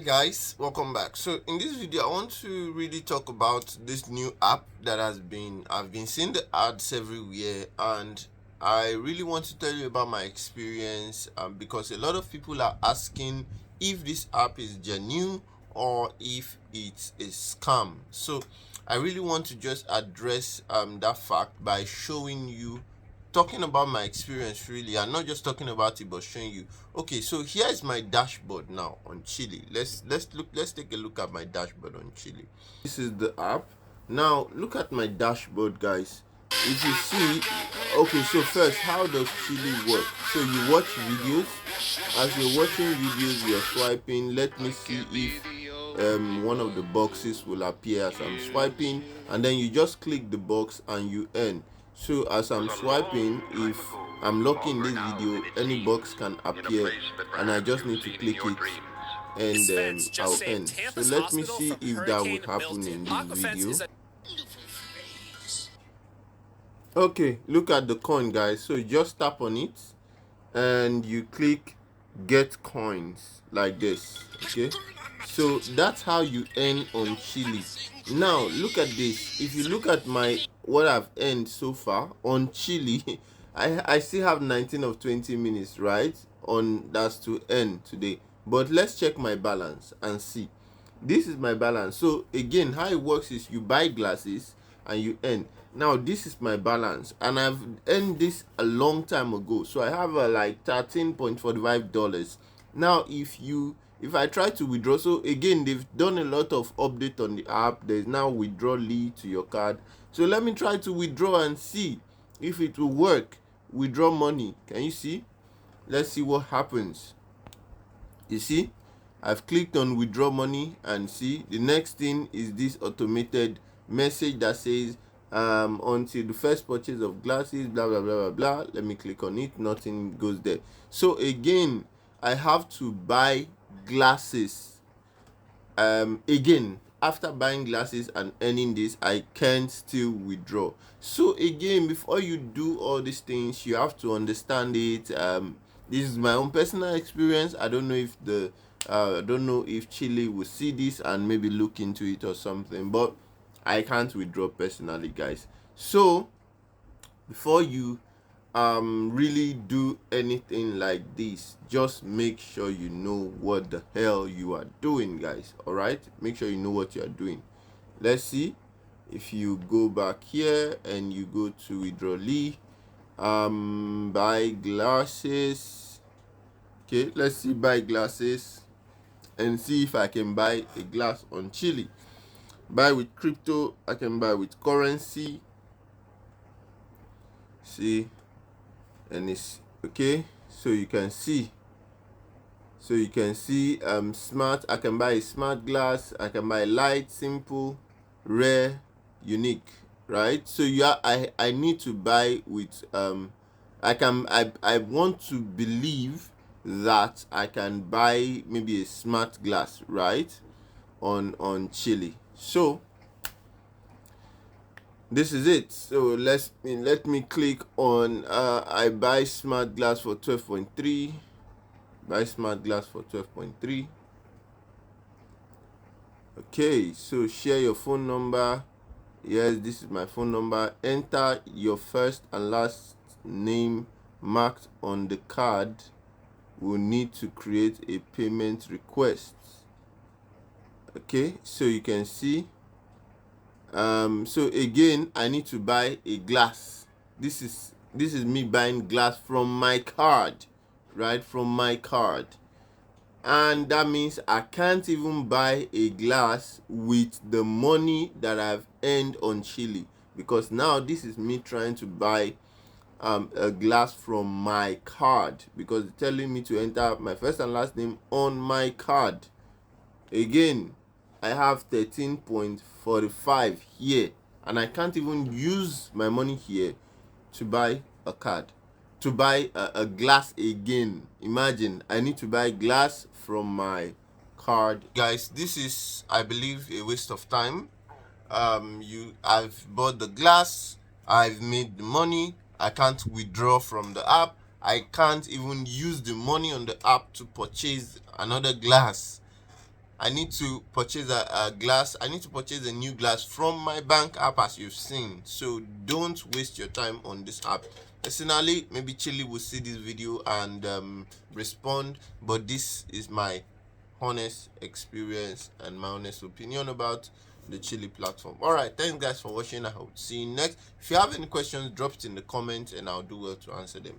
Hey guys, welcome back. So in this video I want to really talk about this new app that I've been seeing the ads everywhere, and I really want to tell you about my experience, because a lot of people are asking if this app is genuine or if it's a scam. So I really want to just address that fact by showing you, talking about my experience really, and not just talking about it but showing you. Okay, so here is my dashboard now on Cheelee. Let's take a look at my dashboard on Cheelee. This is the app. Now look at my dashboard, guys. If you see, okay, so first, how does Cheelee work? So you watch videos. As you're watching videos, you're swiping. Let me see if one of the boxes will appear as I'm swiping, and then you just click the box and you earn. So as I'm swiping, if I'm locking this video, any box can appear, and I just need to click it and I'll earn. So let me see if that would happen in this video. Okay, look at the coin, guys. So you just tap on it and you click get coins like this. Okay, so that's how you earn on Cheelee. Now look at this. If you look at my what I've earned so far on Cheelee, I still have 19 of 20 minutes, right, on that's to earn today. But let's check my balance and see. This is my balance. So again, how it works is you buy glasses and you earn. Now this is my balance, and I've earned this a long time ago. So I have like $13.45. Now if I try to withdraw, so again they've done a lot of update on the app. There's now withdraw lead to your card. So let me try to withdraw and see if it will work. Withdraw money. Can you see? Let's see what happens. You see, I've clicked on withdraw money, and see the next thing is this automated message that says until the first purchase of glasses, blah blah blah blah blah. Let me click on it. Nothing goes there. So again, I have to buy glasses. Again, after buying glasses and earning this, I can still withdraw. So again, before you do all these things, you have to understand it. This is my own personal experience. I don't know if Cheelee will see this and maybe look into it or something, but I can't withdraw personally, guys. So before you really do anything like this, just make sure you know what the hell you are doing, guys. All right, make sure you know what you are doing. Let's see. If you go back here and you go to withdrawlee, buy glasses. Okay, let's see, buy glasses and see if I can buy a glass on Cheelee. Buy with crypto, I can buy with currency. See, and it's okay. So you can see smart. I can buy a smart glass. I can buy light, simple, rare, unique, right? So I need to buy with I want to believe that I can buy maybe a smart glass, right, on Cheelee. So this is it. So let me click on I buy smart glass for 12.3. Buy smart glass for 12.3. Okay, so share your phone number. Yes, this is my phone number. Enter your first and last name marked on the card. We'll need to create a payment request. Okay, so you can see so again I need to buy a glass. This is me buying glass from my card, right, from my card. And that means I can't even buy a glass with the money that I've earned on Cheelee, because now this is me trying to buy a glass from my card, because it's telling me to enter my first and last name on my card. Again, I have 13.45 here, and I can't even use my money here to buy a card, to buy a glass again. Imagine, I need to buy glass from my card. Guys, this is, I believe, a waste of time. I've bought the glass, I've made the money, I can't withdraw from the app, I can't even use the money on the app to purchase another glass. I need to purchase a glass. I need to purchase a new glass from my bank app, as you've seen. So don't waste your time on this app. Personally, maybe Cheelee will see this video and respond, but this is my honest experience and my honest opinion about the Cheelee platform. All right, thanks guys for watching. I hope to see you next. If you have any questions, drop it in the comments and I'll do well to answer them.